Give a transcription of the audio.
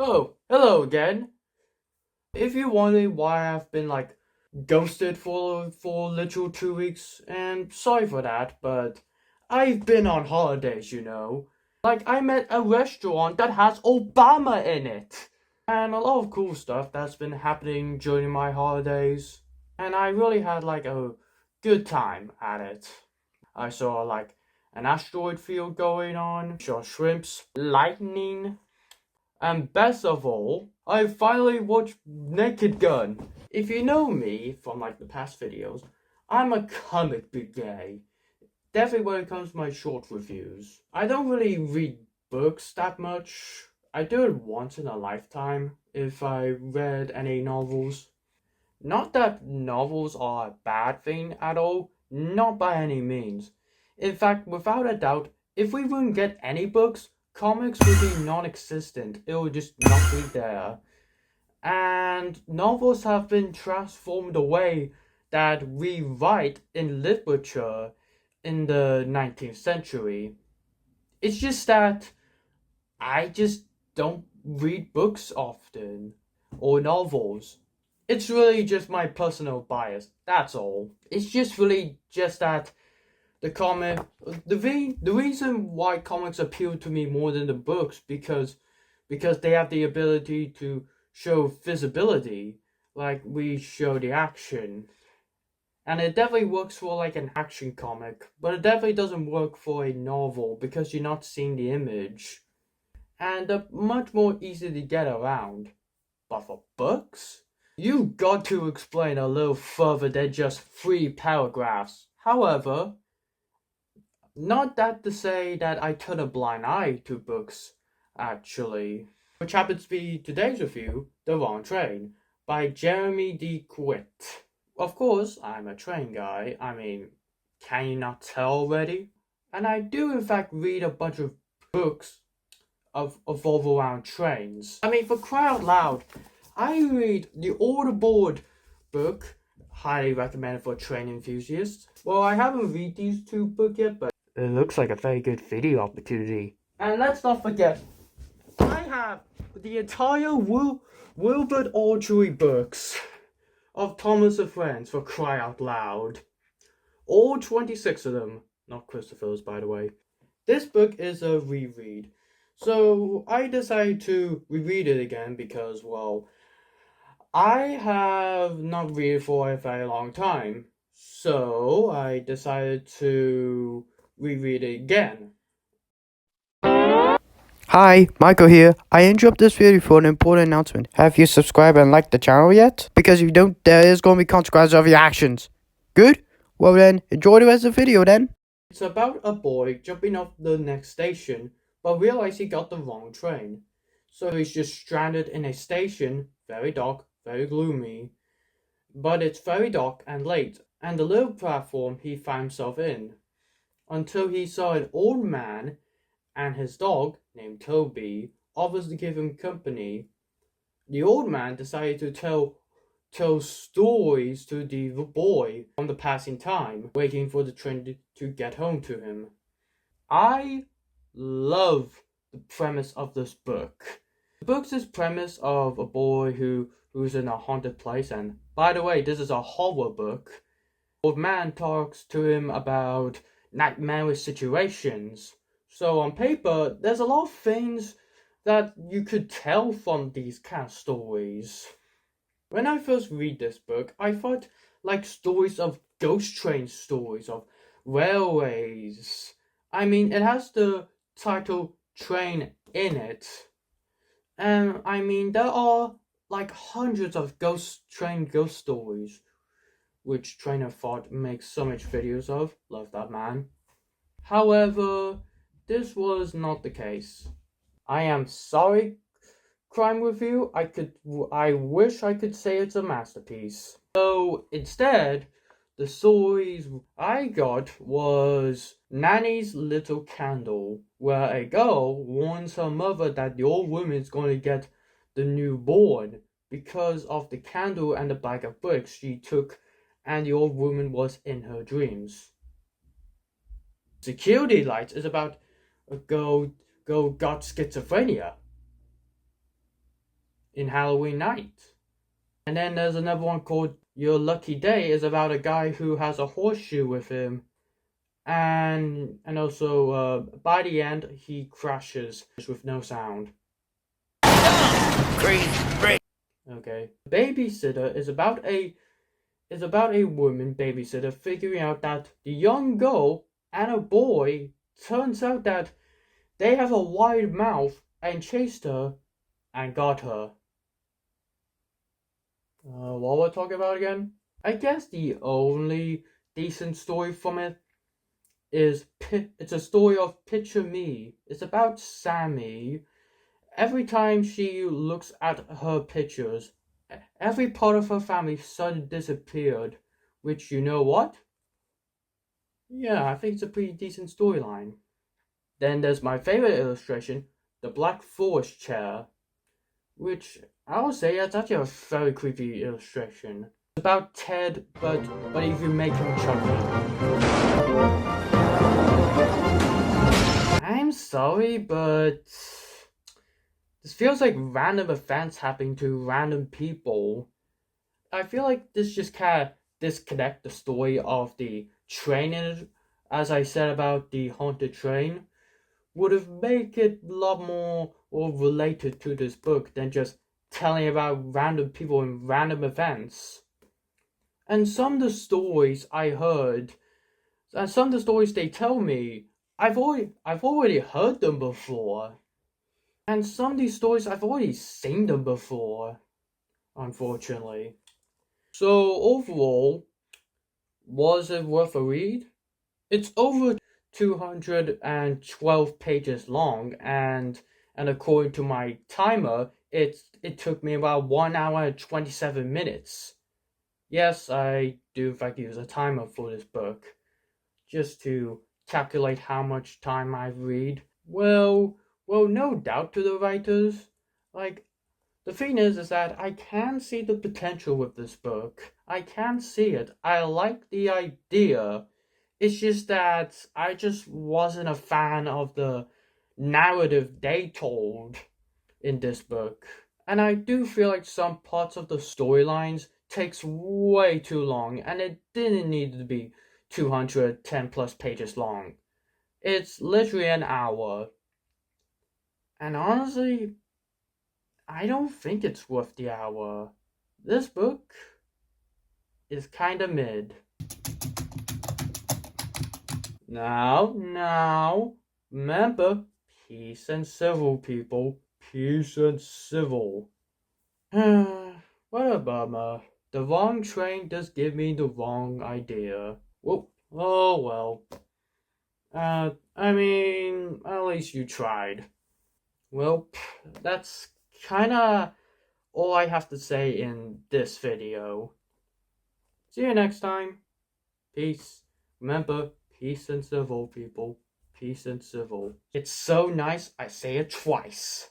Oh, hello again. If you're wondering why I've been ghosted for literal 2 weeks, and sorry for that, but I've been on holidays. Like I met a restaurant that has Obama in it. And a lot of cool stuff that's been happening during my holidays. And I really had a good time at it. I saw an asteroid field going on, saw shrimps, lightning, and best of all, I finally watched Naked Gun. If you know me from the past videos, I'm a comic book guy. Definitely when it comes to my short reviews. I don't really read books that much. I do it once in a lifetime if I read any novels. Not that novels are a bad thing at all, not by any means. In fact, without a doubt, if we wouldn't get any books, comics would be non existent. It would just not be there. And novels have been transformed the way that we write in literature in the 19th century. It's just that I just don't read books often or novels. It's really just my personal bias. That's all. It's just really just that the comic the reason why comics appeal to me more than the books because they have the ability to show visibility like we show the action. And it definitely works for an action comic, but it definitely doesn't work for a novel because you're not seeing the image and they're much more easy to get around. But for books, you got to explain a little further than just 3 paragraphs. However, not that to say that I turn a blind eye to books, actually. Which happens to be today's review, The Wrong Train, by Jeremy D. Quitt. Of course, I'm a train guy. I mean, can you not tell already? And I do in fact read a bunch of books evolve around trains. I mean, for cry out loud, I read the Audible book, highly recommended for train enthusiasts. Well, I haven't read these two books yet, but it looks like a very good video opportunity. And let's not forget, I have the entire Wilbert Audrey books of Thomas and Friends for cry out loud. All 26 of them. Not Christopher's, by the way. This book is a reread. So I decided to reread it again because, well, I have not read it for a very long time. So I decided to reread it again. Hi, Michael here. I interrupt this video for an important announcement. Have you subscribed and liked the channel yet? Because if you don't, there is going to be consequences of your actions. Good? Well then, enjoy the rest of the video then. It's about a boy jumping off the next station, but realized he got the wrong train. So he's just stranded in a station, very dark, very gloomy. But it's very dark and late, and the little platform he found himself in, until he saw an old man and his dog, named Toby, offers to give him company. The old man decided to tell stories to the boy on the passing time, waiting for the train to get home to him. I love the premise of this book. The book's this premise of a boy who's in a haunted place, and by the way, this is a horror book. Old man talks to him about nightmarish situations. So on paper, there's a lot of things that you could tell from these kind of stories. When I first read this book, I thought stories of ghost train stories, of railways. I mean, it has the title Train in it. And I mean, there are hundreds of ghost stories, which Train of Thought makes so much videos of. Love that man. However, this was not the case. I am sorry, Crime Review. I wish I could say it's a masterpiece. So instead, the stories I got was Nanny's Little Candle, where a girl warns her mother that the old woman's going to get the newborn because of the candle and the bag of bricks she took, and the old woman was in her dreams. Security Lights is about a girl got schizophrenia. in Halloween Night. And then there's another one called Your Lucky Day, is about a guy who has a horseshoe with him. And also by the end he crashes with no sound. Okay. Babysitter is about a woman babysitter figuring out that the young girl and a boy turns out that they have a wide mouth and chased her and got her. What we're talking about again? I guess the only decent story from it is it's a story of Picture Me. It's about Sammy. Every time she looks at her pictures, every part of her family suddenly disappeared. Which, you know what? Yeah, I think it's a pretty decent storyline. Then there's my favorite illustration, the Black Forest chair, which I would say that's actually a very creepy illustration. It's about Ted, but if you make him chubby. I'm sorry, but this feels like random events happening to random people. I feel like this just kind of disconnect the story of the train, as I said about the haunted train, would have made it a lot more related to this book than just telling about random people and random events. And some of the stories I heard, and some of the stories they tell me, I've already heard them before. And some of these stories I've already seen them before, unfortunately. So overall, was it worth a read? It's over 212 pages long, and according to my timer, it took me about 1 hour and 27 minutes. Yes, I do in fact use a timer for this book, just to calculate how much time I read. Well, no doubt to the writers. Like, the thing is that I can see the potential with this book. I can see it. I like the idea. It's just that I just wasn't a fan of the narrative they told in this book. And I do feel like some parts of the storylines takes way too long, and it didn't need to be 210 plus pages long. It's literally an hour. And honestly, I don't think it's worth the hour. This book is kinda mid. Now, remember, peace and civil, people. Peace and civil. What a bummer. The wrong train does give me the wrong idea. Whoop. Oh well. I mean, at least you tried. Well, that's kinda all I have to say in this video. See you next time. Peace. Remember, peace and civil, people. Peace and civil. It's so nice I say it twice.